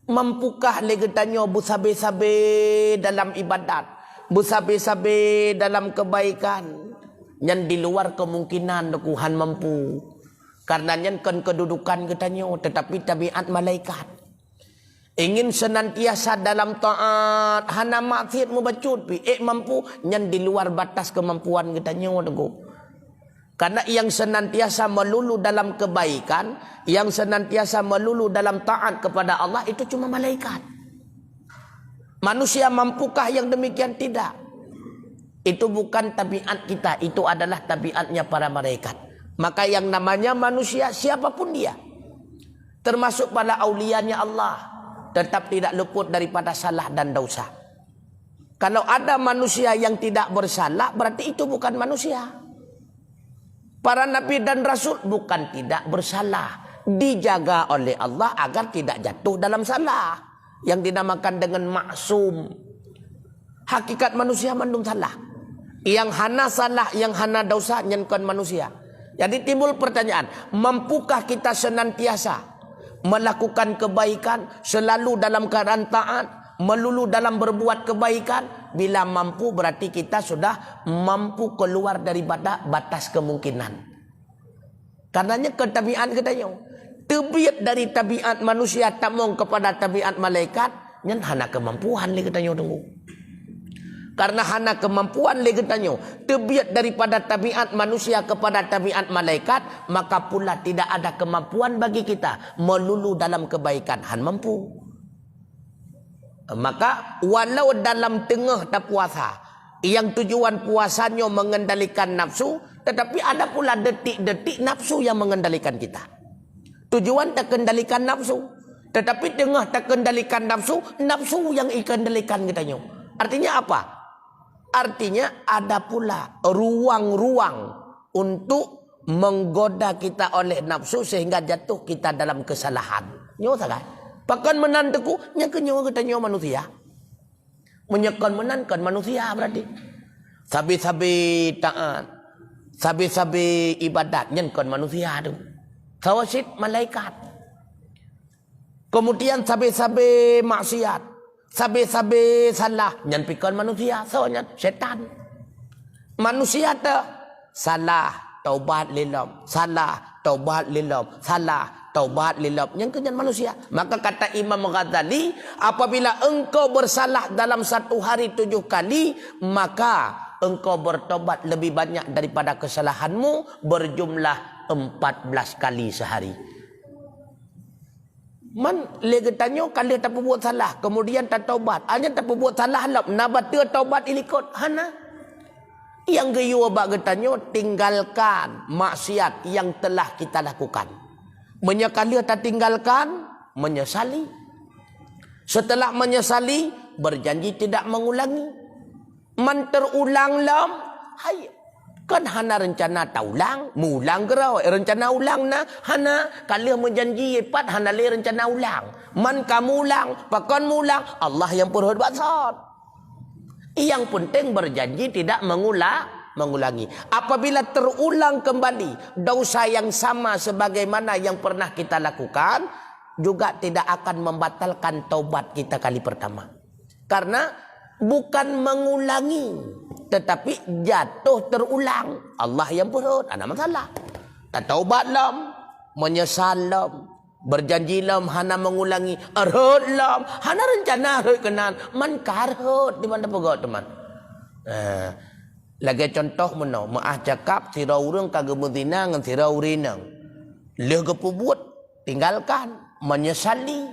Mampukah lagi tanya bersabe-sabe dalam ibadat, bersabe-sabe dalam kebaikan. Yang di luar kemungkinan Tuhan mampu. Karena yang kan kedudukan katanya, tetapi tabiat malaikat. Ingin senantiasa dalam taat, hana maksiat membacut, mampu yang di luar batas kemampuan katanya tuh. Karena yang senantiasa melulu dalam kebaikan, yang senantiasa melulu dalam taat kepada Allah itu cuma malaikat. Manusia mampukah yang demikian? Tidak. Itu bukan tabiat kita, itu adalah tabiatnya para malaikat. Maka yang namanya manusia siapapun dia, termasuk para aulianya Allah, tetap tidak luput daripada salah dan dosa. Kalau ada manusia yang tidak bersalah, berarti itu bukan manusia. Para nabi dan rasul bukan tidak bersalah, dijaga oleh Allah agar tidak jatuh dalam salah, yang dinamakan dengan maksum. Hakikat manusia mandung salah. Yang hana salah, yang hana dosa, nyenkan manusia. Jadi timbul pertanyaan, mampukah kita senantiasa melakukan kebaikan, selalu dalam keadaan taat, melulu dalam berbuat kebaikan? Bila mampu berarti kita sudah mampu keluar daripada batas kemungkinan. Karenanya ketabiat katanya, tabiat dari tabiat manusia tamong kepada tabiat malaikat, nyen hana kemampuan li katanya tunggu. Karena hana kemampuan li katanya, tabiat daripada tabiat manusia kepada tabiat malaikat, maka pula tidak ada kemampuan bagi kita melulu dalam kebaikan, han mampu. Maka walau dalam tengah tak puasa, yang tujuan puasanya mengendalikan nafsu, tetapi ada pula detik-detik nafsu yang mengendalikan kita. Tujuan tak kendalikan nafsu, tetapi tengah tak kendalikan nafsu, nafsu yang ikendalikan katanya. Artinya apa? Artinya ada pula ruang-ruang untuk menggoda kita oleh nafsu sehingga jatuh kita dalam kesalahan. Nyo sangat. Pakan menanteku nyakenyo katanya manusia. Menyekan menankan manusia berarti. Sabi-sabi taat, sabi-sabi ibadat nyenkan manusia tu. Tawasid malaikat. Kemudian sabi-sabi maksiat, sabi-sabi salah, nyan pikir manusia, soalnya setan. Manusia tu salah, taubat lillah, salah, taubat lillah, salah, taubat lillah. Yang kenyan manusia. Maka kata Imam Ghazali, apabila engkau bersalah dalam satu hari 7 kali, maka engkau bertobat lebih banyak daripada kesalahanmu berjumlah 14 kali sehari. Man lega tanya kalau tak buat salah kemudian tak taubat, hanya tak buat salah lah nabata taubat ilikot hana. Yang gayu abak getanya tinggalkan maksiat yang telah kita lakukan. Menyekali tak tinggalkan, menyesali. Setelah menyesali, berjanji tidak mengulangi. Man terulang lam, hai kan hana rencana taulang, mulang gerau, rencana ulang na, hana kalau menjanji pat hana le rencana ulang. Man kamu ulang, pakon mulang, Allah yang perhut basat. Yang penting berjanji tidak mengulangi. Apabila terulang kembali dosa yang sama sebagaimana yang pernah kita lakukan, juga tidak akan membatalkan taubat kita kali pertama. Karena bukan mengulangi, tetapi jatuh terulang. Allah yang perut, ada masalah. Taubat lam, menyesal lam, berjanji lam, hana mengulangi. Arhut lam, hana rencana arhut kenan. Man karhut di mana pegot teman. Lagi contoh mana, maah cakap sirau urang kagak mezina ngan sirau rinang. Leh kepubuat, tinggalkan, menyesali.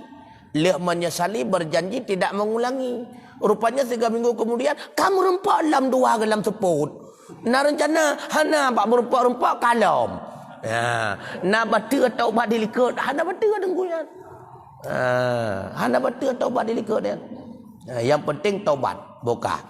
Leh menyesali, berjanji tidak mengulangi. Rupanya 3 minggu kemudian kamu rempak lam 2 gelam seput. Na rencana hana bak merempak-rempak kalam. Ya, na batu taubat dilikut, hana batu dengkunya. Hana batu taubat dilikut dia. Yang penting taubat, bokah.